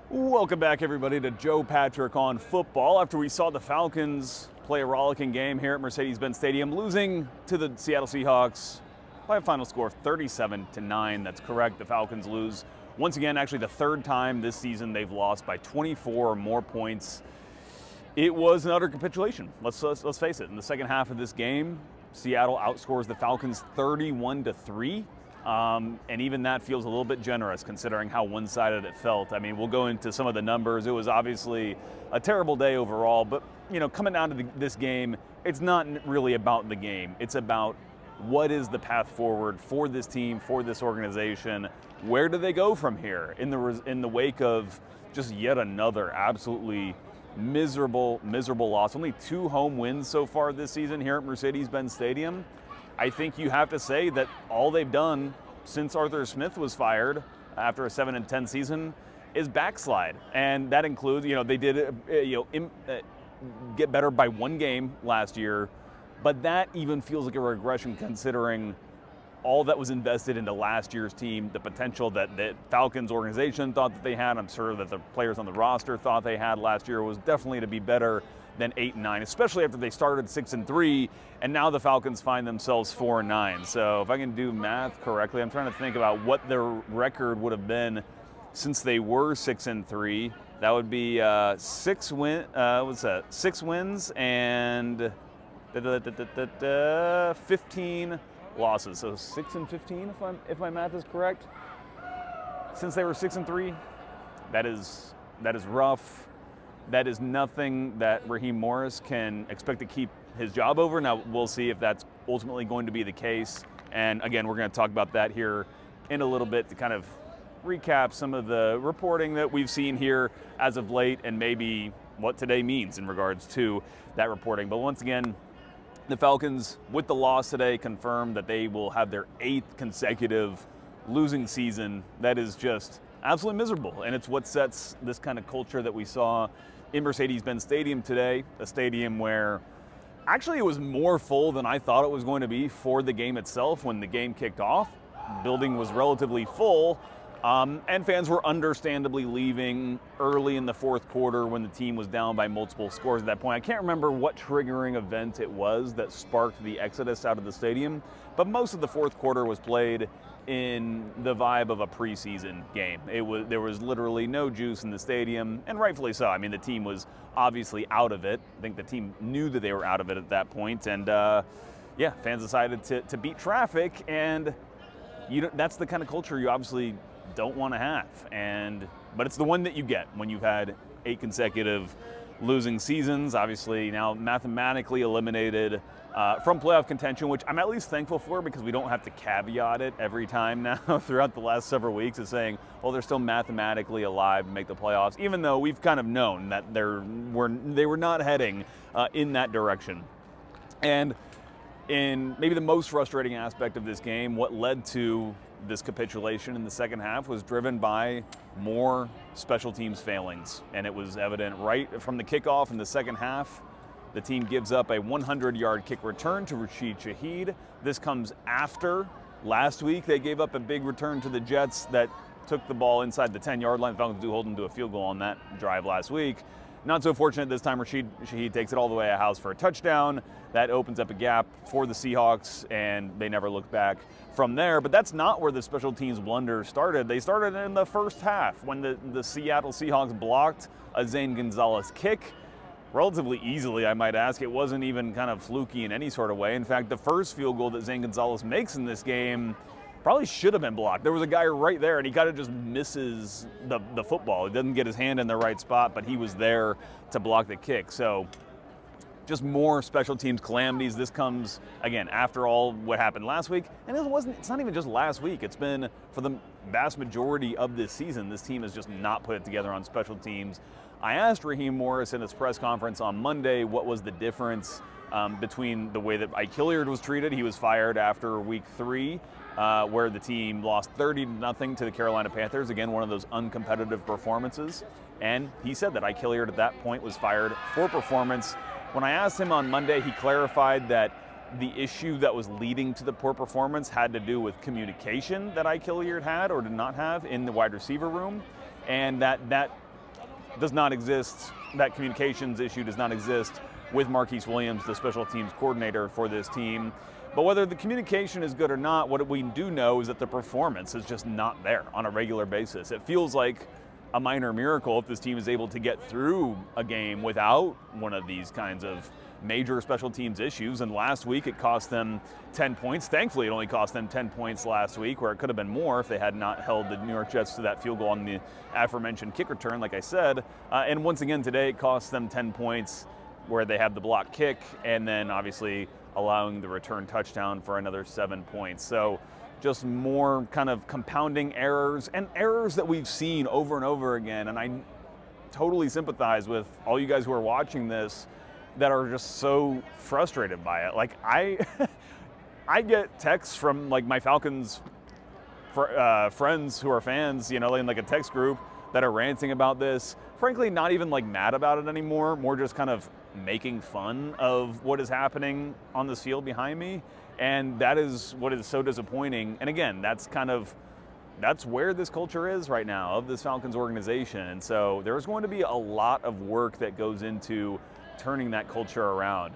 Welcome back, everybody, to Joe Patrick on football. After we saw the Falcons play a rollicking game here at Mercedes-Benz Stadium, losing to the Seattle Seahawks by a final score of 37-9. That's correct. The Falcons lose once again, actually the third time this season they've lost by 24 or more points. It was an utter capitulation. Let's face it. In the second half of this game, Seattle outscores the Falcons 31-3. And even that feels a little bit generous considering how one-sided it felt. I mean, we'll go into some of the numbers. It was obviously a terrible day overall, but coming down to this game, it's not really about the game. It's about what is the path forward for this team, for this organization. Where do they go from here in the wake of just yet another absolutely miserable loss? Only 2 home wins so far this season here at Mercedes-Benz Stadium. I think you have to say that all they've done since Arthur Smith was fired after a 7-10 season is backslide, and that includes, they did, get better by 1 game last year, but that even feels like a regression considering all that was invested into last year's team, the potential that the Falcons organization thought that they had. I'm sure that the players on the roster thought they had last year was definitely to be better than 8-9, especially after they started 6-3, and now the Falcons find themselves 4-9. So if I can do math correctly, I'm trying to think about what their record would have been since they were 6-3. That would be 6 wins and 15 losses. So 6-15, if my math is correct. Since they were 6-3, that is rough. That is nothing that Raheem Morris can expect to keep his job over. Now, we'll see if that's ultimately going to be the case. And again, we're going to talk about that here in a little bit to kind of recap some of the reporting that we've seen here as of late and maybe what today means in regards to that reporting. But once again, the Falcons, with the loss today, confirmed that they will have their 8th consecutive losing season. That is just absolutely miserable, and it's what sets this kind of culture that we saw in Mercedes-Benz Stadium today, a stadium where actually it was more full than I thought it was going to be for the game itself. When the game kicked off, the building was relatively full, and fans were understandably leaving early in the fourth quarter when the team was down by multiple scores at that point. I can't remember what triggering event it was that sparked the exodus out of the stadium, but most of the fourth quarter was played in the vibe of a preseason game. There was literally no juice in the stadium, and rightfully so. I mean, the team was obviously out of it. I think the team knew that they were out of it at that point, and fans decided to beat traffic, and that's the kind of culture you obviously don't want to have. But it's the one that you get when you've had 8 consecutive losing seasons, obviously now mathematically eliminated from playoff contention, which I'm at least thankful for because we don't have to caveat it every time now throughout the last several weeks as saying, well, they're still mathematically alive to make the playoffs, even though we've kind of known that they were not heading in that direction. And in maybe the most frustrating aspect of this game, what led to this capitulation in the second half was driven by more special teams failings. And it was evident right from the kickoff in the second half. The team gives up a 100-yard kick return to Rashid Shaheed. This comes after last week they gave up a big return to the Jets that took the ball inside the 10-yard line. The Falcons do hold them to a field goal on that drive last week. Not so fortunate this time. Rashid Shaheed takes it all the way a house for a touchdown. That opens up a gap for the Seahawks, and they never looked back from there. But that's not where the special teams blunder started. They started in the first half when the Seattle Seahawks blocked a Zane Gonzalez kick relatively easily, I might ask. It wasn't even kind of fluky in any sort of way. In fact, the first field goal that Zane Gonzalez makes in this game probably should have been blocked. There was a guy right there, and he kind of just misses the football. He doesn't get his hand in the right spot, but he was there to block the kick. So just more special teams calamities. This comes, again, after all what happened last week. And it's not even just last week. It's been for the vast majority of this season. This team has just not put it together on special teams. I asked Raheem Morris in his press conference on Monday what was the difference between the way that Ike Hilliard was treated. He was fired after week 3, where the team lost 30-0 to the Carolina Panthers. Again, one of those uncompetitive performances. And he said that Ike Hilliard at that point was fired for performance. When I asked him on Monday, he clarified that the issue that was leading to the poor performance had to do with communication that Ike Hilliard had or did not have in the wide receiver room, and that does not exist. That communications issue does not exist with Marquise Williams, the special teams coordinator for this team. But whether the communication is good or not, what we do know is that the performance is just not there on a regular basis. It feels like a minor miracle if this team is able to get through a game without one of these kinds of major special teams issues. And last week it cost them 10 points. Thankfully, it only cost them 10 points last week, where it could have been more if they had not held the New York Jets to that field goal on the aforementioned kick return, like I said. And once again today, it cost them 10 points where they had the block kick and then obviously allowing the return touchdown for another 7 points. So just more kind of compounding errors, and errors that we've seen over and over again. And I totally sympathize with all you guys who are watching this that are just so frustrated by it. Like I get texts from like my Falcons friends who are fans, in like a text group that are ranting about this. Frankly, not even like mad about it anymore, more just kind of making fun of what is happening on this field behind me. And that is what is so disappointing. And again, that's where this culture is right now of this Falcons organization. And so there's going to be a lot of work that goes into turning that culture around.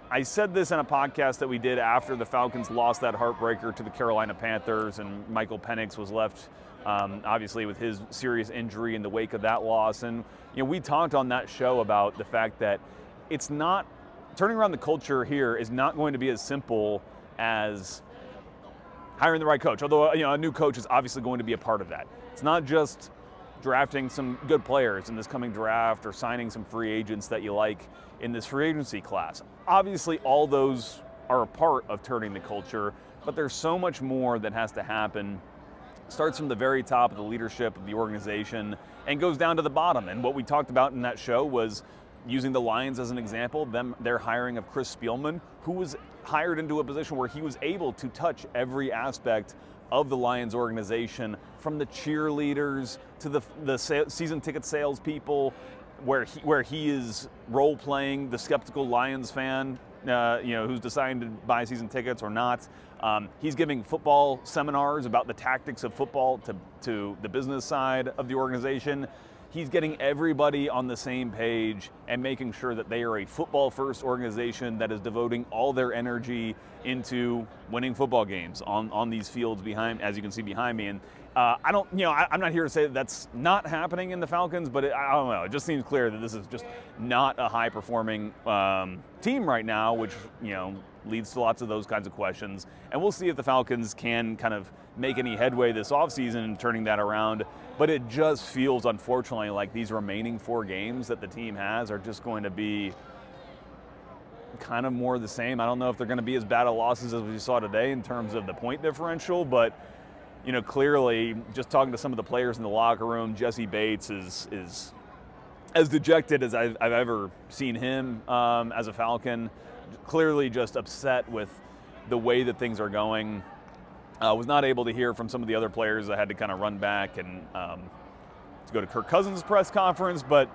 I said this in a podcast that we did after the Falcons lost that heartbreaker to the Carolina Panthers, and Michael Penix was left obviously with his serious injury in the wake of that loss. And we talked on that show about the fact that it's not, turning around the culture here is not going to be as simple as hiring the right coach, although a new coach is obviously going to be a part of that. It's not just drafting some good players in this coming draft or signing some free agents that you like in this free agency class. Obviously, all those are a part of turning the culture, but there's so much more that has to happen. Starts from the very top of the leadership of the organization and goes down to the bottom. And what we talked about in that show was using the Lions as an example, their hiring of Chris Spielman, who was hired into a position where he was able to touch every aspect of the Lions organization, from the cheerleaders to the season ticket salespeople, where he is role playing the skeptical Lions fan, who's deciding to buy season tickets or not. He's giving football seminars about the tactics of football to the business side of the organization. He's getting everybody on the same page and making sure that they are a football-first organization that is devoting all their energy into winning football games on these fields behind, as you can see behind me. And I'm not here to say that that's not happening in the Falcons, but I don't know. It just seems clear that this is just not a high-performing team right now, which leads to lots of those kinds of questions. And we'll see if the Falcons can kind of make any headway this offseason in turning that around. But it just feels, unfortunately, like these remaining 4 games that the team has are just going to be kind of more the same. I don't know if they're going to be as bad of losses as we saw today in terms of the point differential, but clearly, just talking to some of the players in the locker room, Jesse Bates is as dejected as I've ever seen him as a Falcon. Clearly just upset with the way that things are going. Was not able to hear from some of the other players. I had to kind of run back and to go to Kirk Cousins' press conference, but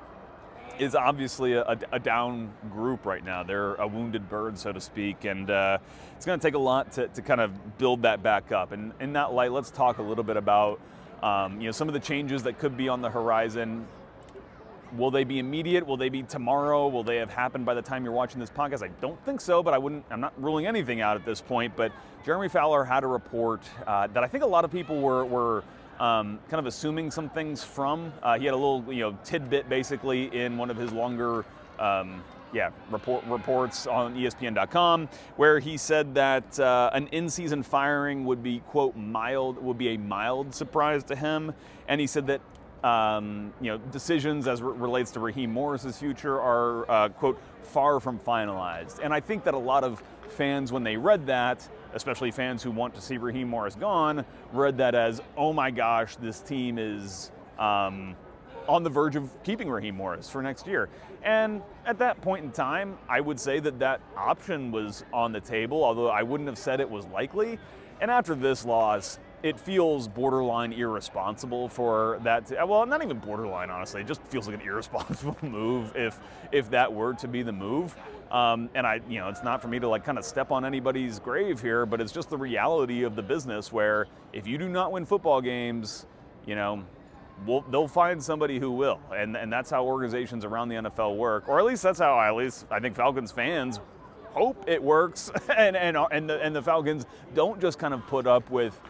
is obviously a down group right now. They're a wounded bird, so to speak, and it's going to take a lot to kind of build that back up. And in that light, let's talk a little bit about some of the changes that could be on the horizon. Will they be immediate? Will they be tomorrow? Will they have happened by the time you're watching this podcast? I don't think so, but I'm not ruling anything out at this point. But Jeremy Fowler had a report that I think a lot of people were kind of assuming some things from. He had a little tidbit basically in one of his longer reports on ESPN.com, where he said that an in-season firing would be, quote, a mild surprise to him. And he said that decisions as relates to Raheem Morris's future are, quote, far from finalized. And I think that a lot of fans, when they read that, especially fans who want to see Raheem Morris gone, read that as, oh my gosh, this team is on the verge of keeping Raheem Morris for next year. And at that point in time, I would say that option was on the table, although I wouldn't have said it was likely. And after this loss, it feels borderline irresponsible for that well, not even borderline, honestly. It just feels like an irresponsible move if that were to be the move. And it's not for me to kind of step on anybody's grave here, but it's just the reality of the business where if you do not win football games, they'll find somebody who will, and that's how organizations around the NFL work, or at least that's how I think Falcons fans hope it works, and the Falcons don't just kind of put up with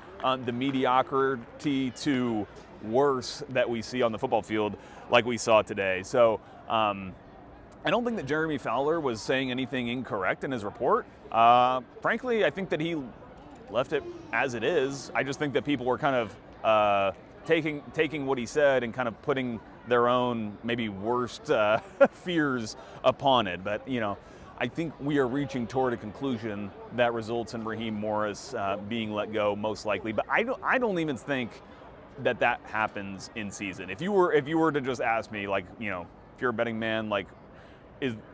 the mediocrity to worse that we see on the football field like we saw today. So I don't think that Jeremy Fowler was saying anything incorrect in his report. Frankly, I think that he left it as it is. I just think that people were kind of taking what he said and kind of putting their own maybe worst fears upon it. But, I think we are reaching toward a conclusion that results in Raheem Morris being let go most likely. But I don't even think that happens in season. If you were to just ask me, like, if you're a betting man, like,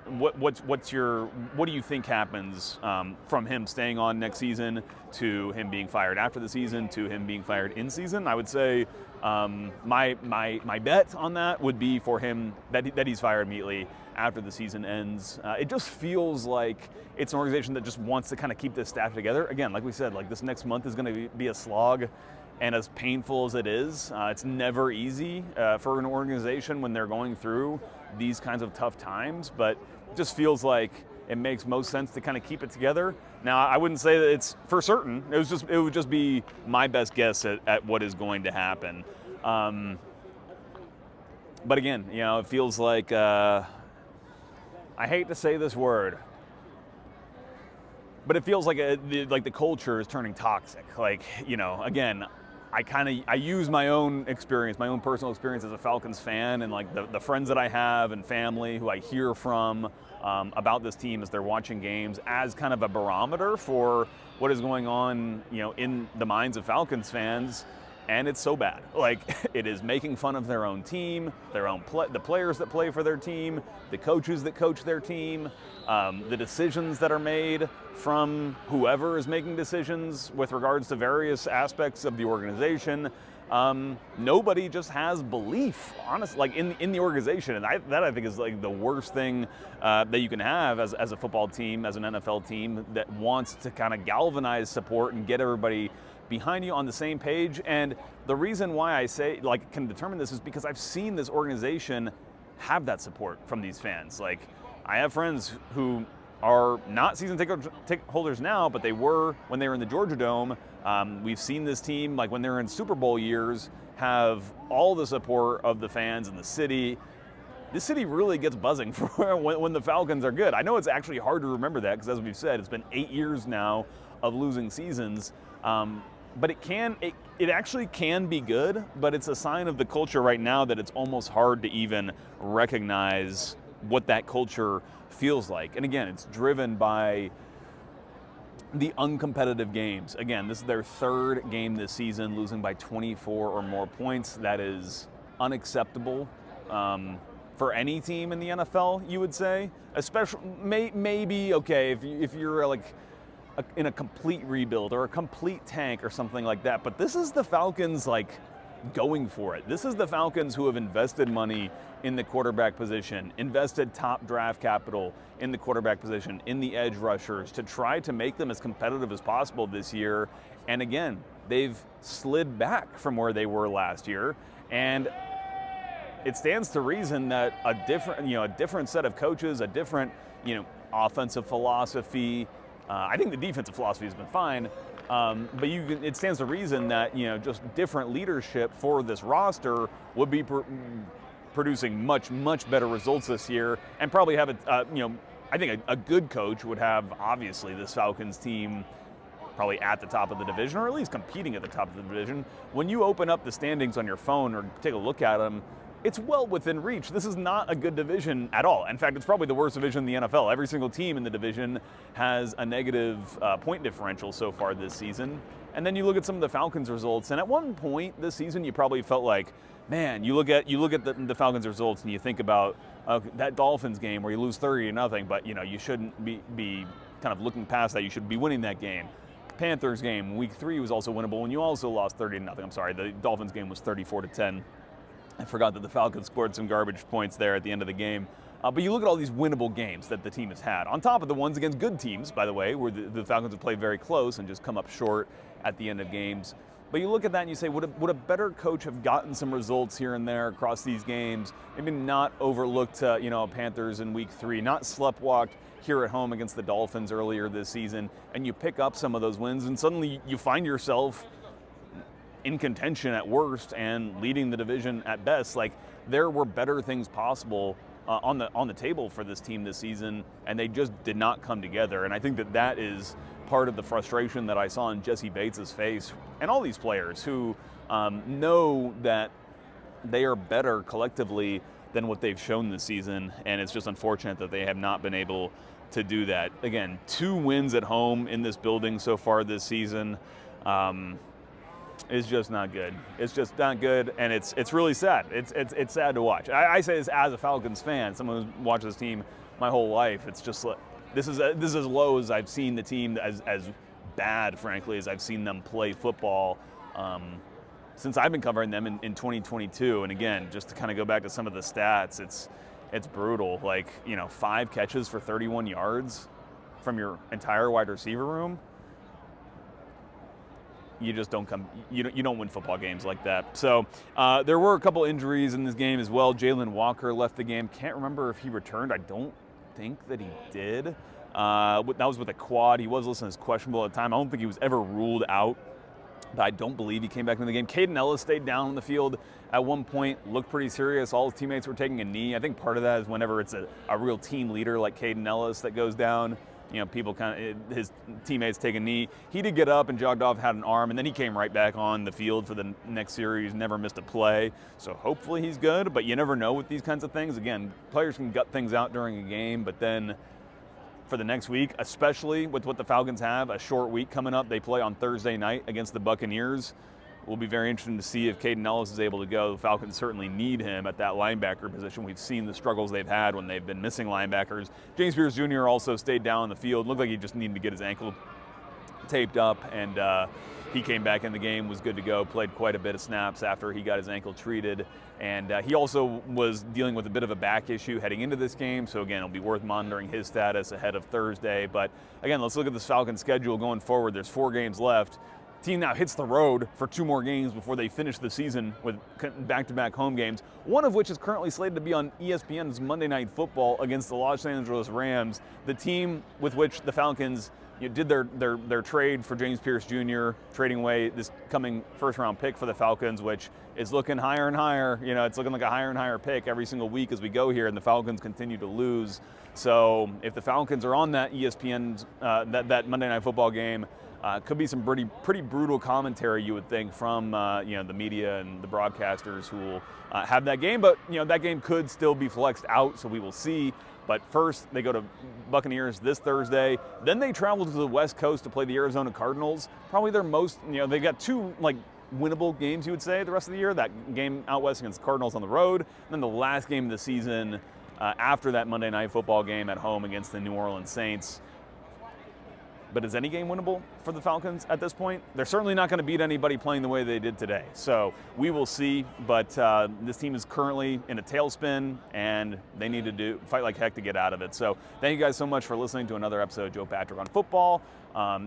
what do you think happens from him staying on next season to him being fired after the season to him being fired in season? I would say my bet on that would be for him that he's fired immediately after the season ends. It just feels like it's an organization that just wants to kind of keep this staff together. Again, like we said, like this next month is going to be a slog. And as painful as it is, it's never easy for an organization when they're going through these kinds of tough times, but it just feels like it makes most sense to kind of keep it together. Now, I wouldn't say that it's for certain. It would just be my best guess at what is going to happen. But again, it feels like, I hate to say this word, but it feels like the culture is turning toxic. Like, again, I use my own experience, my own personal experience as a Falcons fan, and like the friends that I have and family who I hear from about this team as they're watching games as kind of a barometer for what is going on, in the minds of Falcons fans. And it's so bad. Like, it is making fun of their own team, the players that play for their team, the coaches that coach their team, the decisions that are made from whoever is making decisions with regards to various aspects of the organization. Nobody just has belief, honestly, like in the organization, and that I think is like the worst thing that you can have as a football team, as an NFL team that wants to kind of galvanize support and get everybody behind you on the same page. And the reason why I say, like, can determine this is because I've seen this organization have that support from these fans. Like, I have friends who are not season ticket holders now, but they were when they were in the Georgia Dome. We've seen this team, like when they're in Super Bowl years, have all the support of the fans in the city. This city really gets buzzing for when the Falcons are good. I know it's actually hard to remember that because, as we've said, it's been 8 years now of losing seasons. But it actually can be good, but it's a sign of the culture right now that it's almost hard to even recognize what that culture feels like. And again, it's driven by the uncompetitive games. Again, this is their third game this season, losing by 24 or more points. That is unacceptable for any team in the NFL, you would say. Especially, maybe, okay, if you're like in a complete rebuild or a complete tank or something like that. But this is the Falcons, like, going for it. This is the Falcons who have invested money in the quarterback position, invested top draft capital in the quarterback position, in the edge rushers, to try to make them as competitive as possible this year. And again, they've slid back from where they were last year. And it stands to reason that a different set of coaches, a different, offensive philosophy. I think the defensive philosophy has been fine, but it stands to reason that just different leadership for this roster would be producing much better results this year, and probably have I think a good coach would have obviously this Falcons team probably at the top of the division, or at least competing at the top of the division. When you open up the standings on your phone or take a look at them, it's well within reach. This is not a good division at all. In fact, it's probably the worst division in the NFL. Every single team in the division has a negative point differential so far this season. And then you look at some of the Falcons results, and at one point this season you probably felt like, man, you look at the Falcons results and you think about that Dolphins game where you lose 30-0, but you shouldn't be kind of looking past that. You should be winning that game. Panthers game, week 3 was also winnable, and you also lost 30-0. I'm sorry, the Dolphins game was 34-10. I forgot that the Falcons scored some garbage points there at the end of the game. But you look at all these winnable games that the team has had, on top of the ones against good teams, by the way, where the Falcons have played very close and just come up short at the end of games. But you look at that and you say, would a better coach have gotten some results here and there across these games? Maybe not overlooked, Panthers in week 3, not sleptwalked here at home against the Dolphins earlier this season, and you pick up some of those wins, and suddenly you find yourself in contention at worst and leading the division at best. Like, there were better things possible on the table for this team this season, and they just did not come together. And I think that is part of the frustration that I saw in Jesse Bates' face and all these players who know that they are better collectively than what they've shown this season, and it's just unfortunate that they have not been able to do that. Again, 2 wins at home in this building so far this season is just not good. It's just not good, and it's really sad. It's sad to watch. I say this as a Falcons fan, someone who's watched this team my whole life. It's just like, this is as low as I've seen the team, as bad, frankly, as I've seen them play football since I've been covering them in 2022. And again, just to kind of go back to some of the stats, it's brutal. Like, 5 catches for 31 yards from your entire wide receiver room. You just don't you don't win football games like that. So there were a couple injuries in this game as well. Jalen Walker left the game. Can't remember if he returned. I don't think that he did. That was with a quad. He was listed as questionable at the time. I don't think he was ever ruled out, but I don't believe he came back into the game. Caden Ellis stayed down on the field at one point, looked pretty serious. All his teammates were taking a knee. I think part of that is whenever it's a real team leader like Caden Ellis that goes down, people his teammates take a knee. He did get up and jogged off, had an arm, and then he came right back on the field for the next series, never missed a play. So hopefully he's good, but you never know with these kinds of things. Again, players can gut things out during a game, but then for the next week, especially with what the Falcons have, a short week coming up, they play on Thursday night against the Buccaneers. Will be very interesting to see if Caden Ellis is able to go. The Falcons certainly need him at that linebacker position. We've seen the struggles they've had when they've been missing linebackers. James Pierce Jr. also stayed down on the field. Looked like he just needed to get his ankle taped up, and he came back in the game, was good to go, played quite a bit of snaps after he got his ankle treated. And he also was dealing with a bit of a back issue heading into this game. So again, it'll be worth monitoring his status ahead of Thursday. But again, let's look at this Falcons schedule going forward. There's 4 games left. Team now hits the road for 2 more games before they finish the season with back-to-back home games, one of which is currently slated to be on ESPN's Monday Night Football against the Los Angeles Rams, the team with which the Falcons did their trade for James Pierce Jr., trading away this coming first-round pick for the Falcons, which is looking higher and higher. It's looking like a higher and higher pick every single week as we go here, and the Falcons continue to lose. So if the Falcons are on that ESPN, that Monday Night Football game, could be some pretty brutal commentary, you would think, from the media and the broadcasters who will have that game. But that game could still be flexed out, so we will see. But first, they go to Buccaneers this Thursday. Then they travel to the West Coast to play the Arizona Cardinals. Probably their most, they got 2 winnable games, you would say, the rest of the year. That game out west against the Cardinals on the road, and then the last game of the season after that Monday Night Football game at home against the New Orleans Saints. But is any game winnable for the Falcons at this point? They're certainly not going to beat anybody playing the way they did today. So we will see, but this team is currently in a tailspin, and they need to fight like heck to get out of it. So thank you guys so much for listening to another episode of Joe Patrick on Football.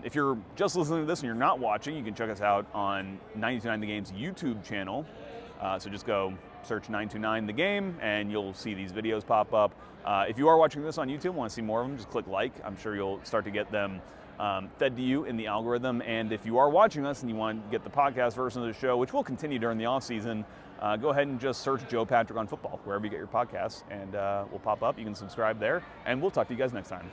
If you're just listening to this and you're not watching, you can check us out on 929 The Game's YouTube channel. So just go search 929 The Game, and you'll see these videos pop up. If you are watching this on YouTube, want to see more of them, just click like. I'm sure you'll start to get them fed to you in the algorithm. And if you are watching us and you want to get the podcast version of the show, which will continue during the off season, go ahead and just search Joe Patrick on Football wherever you get your podcasts, and we'll pop up. You can subscribe there, and we'll talk to you guys next time.